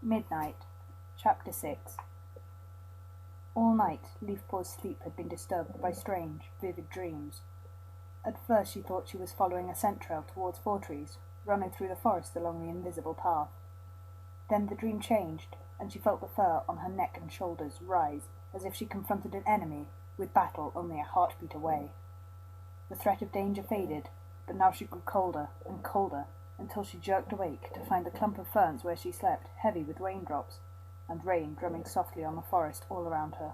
Midnight. Chapter 6. All night, Leafpaw's sleep had been disturbed by strange, vivid dreams. At first she thought she was following a scent trail towards Fortrees, running through the forest along the invisible path. Then the dream changed, and she felt the fur on her neck and shoulders rise, as if she confronted an enemy, with battle only a heartbeat away. The threat of danger faded, but now she grew colder and colder, until she jerked awake to find the clump of ferns where she slept heavy with raindrops, and rain drumming softly on the forest all around her.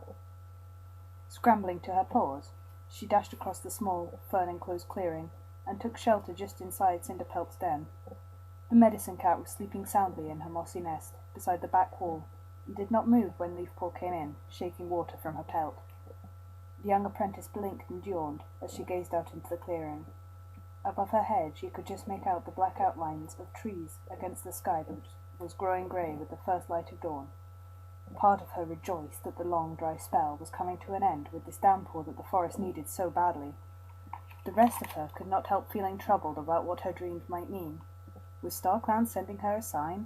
Scrambling to her paws, she dashed across the small, fern-enclosed clearing, and took shelter just inside Cinderpelt's den. The medicine cat was sleeping soundly in her mossy nest, beside the back wall, and did not move when Leafpaw came in, shaking water from her pelt. The young apprentice blinked and yawned as she gazed out into the clearing. Above her head she could just make out the black outlines of trees against the sky that was growing grey with the first light of dawn. Part of her rejoiced that the long, dry spell was coming to an end with this downpour that the forest needed so badly. The rest of her could not help feeling troubled about what her dreams might mean. Was StarClown sending her a sign?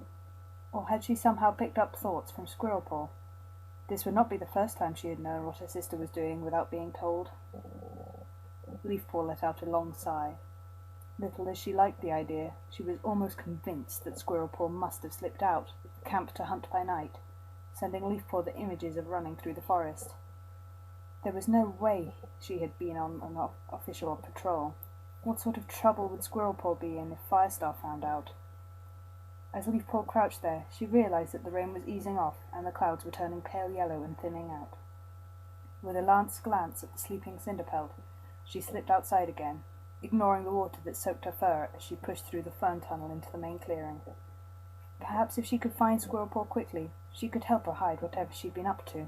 Or had she somehow picked up thoughts from Squirrelpaw? This would not be the first time she had known what her sister was doing without being told. Leafpaw let out a long sigh. Little as she liked the idea, she was almost convinced that Squirrelpaw must have slipped out of the camp to hunt by night, sending Leafpaw the images of running through the forest. There was no way she had been on an official patrol. What sort of trouble would Squirrelpaw be in if Firestar found out? As Leafpaw crouched there, she realized that the rain was easing off and the clouds were turning pale yellow and thinning out. With a last glance at the sleeping Cinderpelt, she slipped outside again, ignoring the water that soaked her fur as she pushed through the fern tunnel into the main clearing. Perhaps if she could find Squirrelpaw quickly, she could help her hide whatever she'd been up to.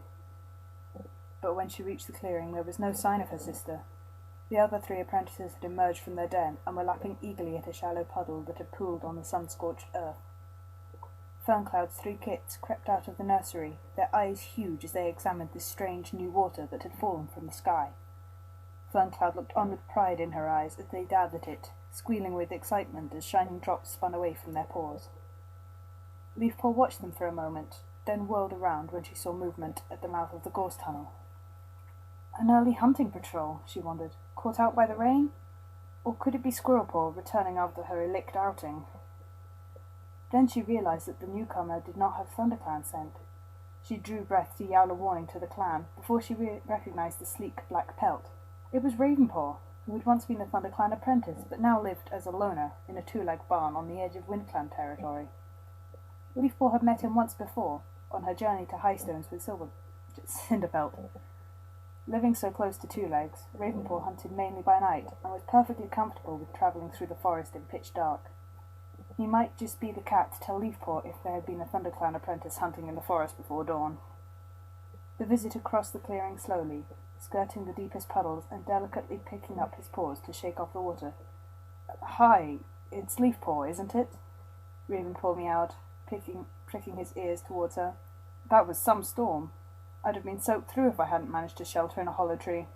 But when she reached the clearing, there was no sign of her sister. The other 3 apprentices had emerged from their den and were lapping eagerly at a shallow puddle that had pooled on the sun-scorched earth. Ferncloud's 3 kits crept out of the nursery, their eyes huge as they examined this strange new water that had fallen from the sky. Ferncloud looked on with pride in her eyes as they dabbed at it, squealing with excitement as shining drops spun away from their paws. Leafpaw watched them for a moment, then whirled around when she saw movement at the mouth of the gorse tunnel. An early hunting patrol, she wondered, caught out by the rain? Or could it be Squirrelpaw returning after her illicked outing? Then she realized that the newcomer did not have ThunderClan scent. She drew breath to yowl a warning to the clan before she recognized the sleek black pelt. It was Ravenpaw, who had once been a ThunderClan apprentice, but now lived as a loner in a 2-leg barn on the edge of WindClan territory. Leafpaw had met him once before, on her journey to Highstones with Cinderpelt. Living so close to 2 legs, Ravenpaw hunted mainly by night, and was perfectly comfortable with travelling through the forest in pitch dark. He might just be the cat to tell Leafpaw if there had been a ThunderClan apprentice hunting in the forest before dawn. The visitor crossed the clearing slowly, skirting the deepest puddles and delicately picking up his paws to shake off the water. "Hi, it's Leafpaw, isn't it?" Ravenpaw meowed, pricking his ears towards her. "That was some storm. I'd have been soaked through if I hadn't managed to shelter in a hollow tree.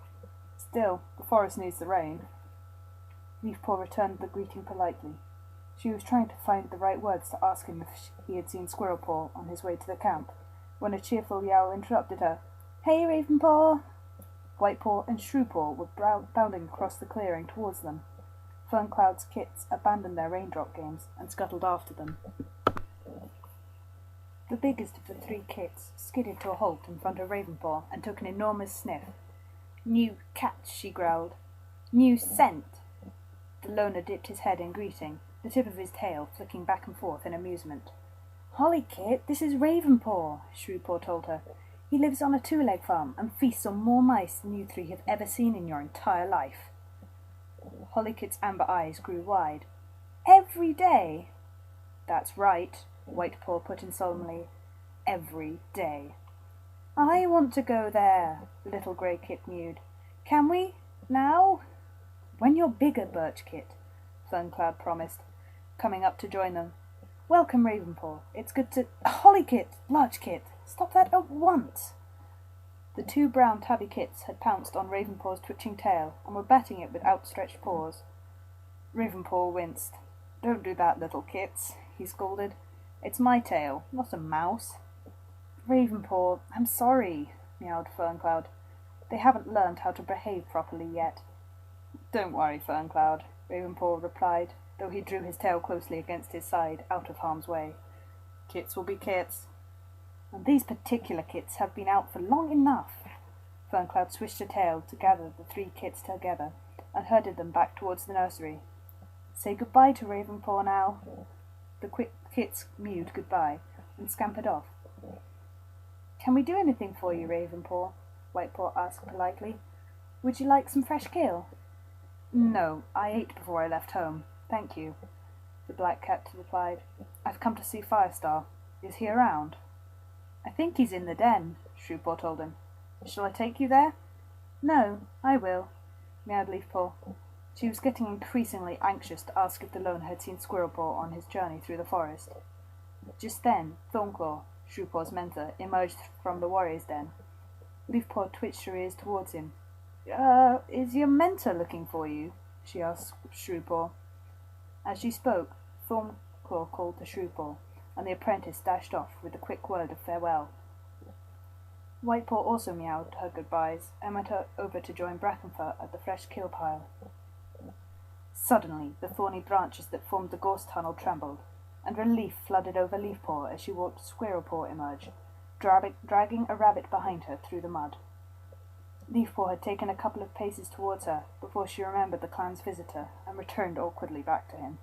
Still, the forest needs the rain." Leafpaw returned the greeting politely. She was trying to find the right words to ask him if he had seen Squirrelpaw on his way to the camp, when a cheerful yowl interrupted her. "Hey, Ravenpaw!" Whitepaw and Shrewpaw were bounding across the clearing towards them. Ferncloud's kits abandoned their raindrop games and scuttled after them. The biggest of the 3 kits skidded to a halt in front of Ravenpaw and took an enormous sniff. "New cat," she growled. "New scent." The loner dipped his head in greeting, the tip of his tail flicking back and forth in amusement. "Holly, Kit, this is Ravenpaw," Shrewpaw told her. "He lives on a 2-leg farm and feasts on more mice than you 3 have ever seen in your entire life." Hollykit's amber eyes grew wide. "Every day?" "That's right," Whitepaw put in solemnly. "Every day." "I want to go there," the little grey kit mewed. "Can we? Now?" "When you're bigger, Birch Kit," Ferncloud promised, coming up to join them. "Welcome, Ravenpaw. It's good to—" "Hollykit! Large Kit! Stop that at once!" The 2 brown tabby kits had pounced on Ravenpaw's twitching tail and were batting it with outstretched paws. Ravenpaw winced. "Don't do that, little kits," he scolded. It's my tail, not a mouse. Ravenpaw, I'm sorry, meowed Ferncloud. They haven't learned how to behave properly yet. Don't worry, Ferncloud, Ravenpaw replied, though he drew his tail closely against his side, out of harm's way. Kits will be kits. And these particular kits have been out for long enough. Ferncloud swished her tail to gather the 3 kits together and herded them back towards the nursery. Say goodbye to Ravenpaw now. The quick kits mewed goodbye and scampered off. Can we do anything for you, Ravenpaw? Whitepaw asked politely. Would you like some fresh kale? No, I ate before I left home. Thank you, the black cat replied. I've come to see Firestar. Is he around? I think he's in the den, Shrewpaw told him. Shall I take you there? No, I will, meowed Leafpaw. She was getting increasingly anxious to ask if the Lone had seen Squirrelpaw on his journey through the forest. Just then, Thornclaw, Shrewpaw's mentor, emerged from the warrior's den. Leafpaw twitched her ears towards him. Is your mentor looking for you? She asked Shrewpaw. As she spoke, Thornclaw called to Shrewpaw, and the apprentice dashed off with a quick word of farewell. Whitepaw also meowed her goodbyes and went over to join Brackenfur at the fresh kill pile. Suddenly, the thorny branches that formed the gorse tunnel trembled, and relief flooded over Leafpaw as she watched Squirrelpaw emerge, dragging a rabbit behind her through the mud. Leafpaw had taken a couple of paces towards her before she remembered the clan's visitor and returned awkwardly back to him.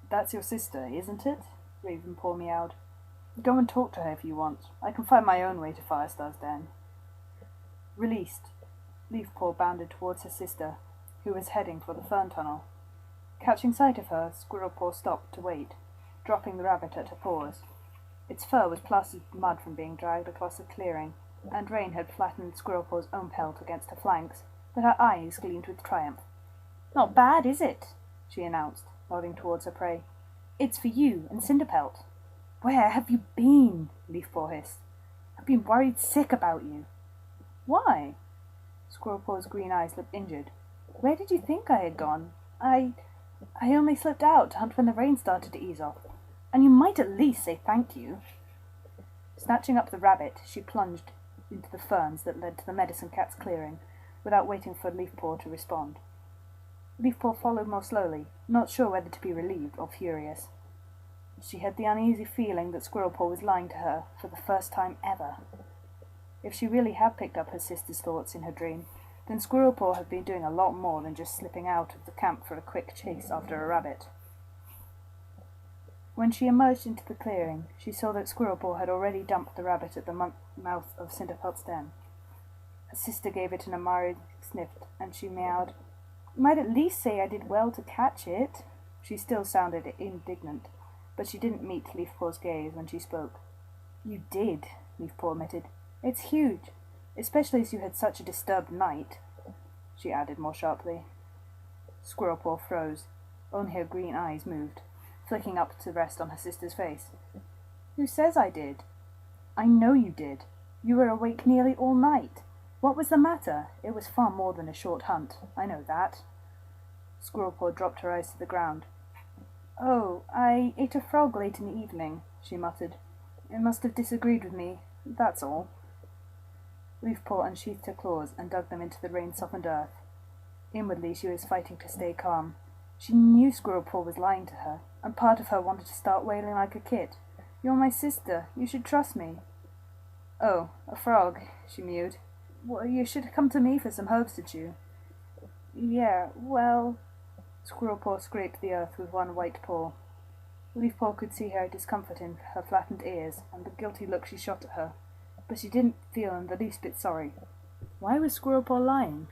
That's your sister, isn't it? Ravenpaw meowed. Go and talk to her if you want. I can find my own way to Firestar's den. Released, Leafpaw bounded towards her sister, who was heading for the fern tunnel. Catching sight of her, Squirrelpaw stopped to wait, dropping the rabbit at her paws. Its fur was plastered with mud from being dragged across the clearing, and rain had flattened Squirrelpaw's own pelt against her flanks, but her eyes gleamed with triumph. Not bad, is it? She announced, nodding towards her prey. It's for you and Cinderpelt. Where have you been? Leafpaw hissed. I've been worried sick about you. Why? Squirrelpaw's green eyes looked injured. Where did you think I had gone? I only slipped out to hunt when the rain started to ease off. And you might at least say thank you. Snatching up the rabbit, she plunged into the ferns that led to the medicine cat's clearing, without waiting for Leafpaw to respond. Leafpaw followed more slowly, not sure whether to be relieved or furious. She had the uneasy feeling that Squirrelpaw was lying to her for the first time ever. If she really had picked up her sister's thoughts in her dream, then Squirrelpaw had been doing a lot more than just slipping out of the camp for a quick chase after a rabbit. When she emerged into the clearing, she saw that Squirrelpaw had already dumped the rabbit at the mouth of Cinderpelt's den. Her sister gave it an admiring sniff, and she meowed, You might at least say I did well to catch it. She still sounded indignant, but she didn't meet Leafpaw's gaze when she spoke. You did, Leafpaw admitted. It's huge, especially as you had such a disturbed night, she added more sharply. Squirrelpaw froze. Only her green eyes moved, flicking up to rest on her sister's face. Who says I did? I know you did. You were awake nearly all night. What was the matter? It was far more than a short hunt. I know that. Squirrelpaw dropped her eyes to the ground. Oh, I ate a frog late in the evening, she muttered. It must have disagreed with me, that's all. Leafpaw unsheathed her claws and dug them into the rain-softened earth. Inwardly she was fighting to stay calm. She knew Squirrelpaw was lying to her, and part of her wanted to start wailing like a kid. You're my sister. You should trust me. Oh, a frog, she mewed. Well, you should have come to me for some herbs to chew. Yeah, well... Squirrelpaw scraped the earth with one white paw. Leafpaw could see her discomfort in her flattened ears and the guilty look she shot at her, but she didn't feel in the least bit sorry. Why was Squirrelpaw lying?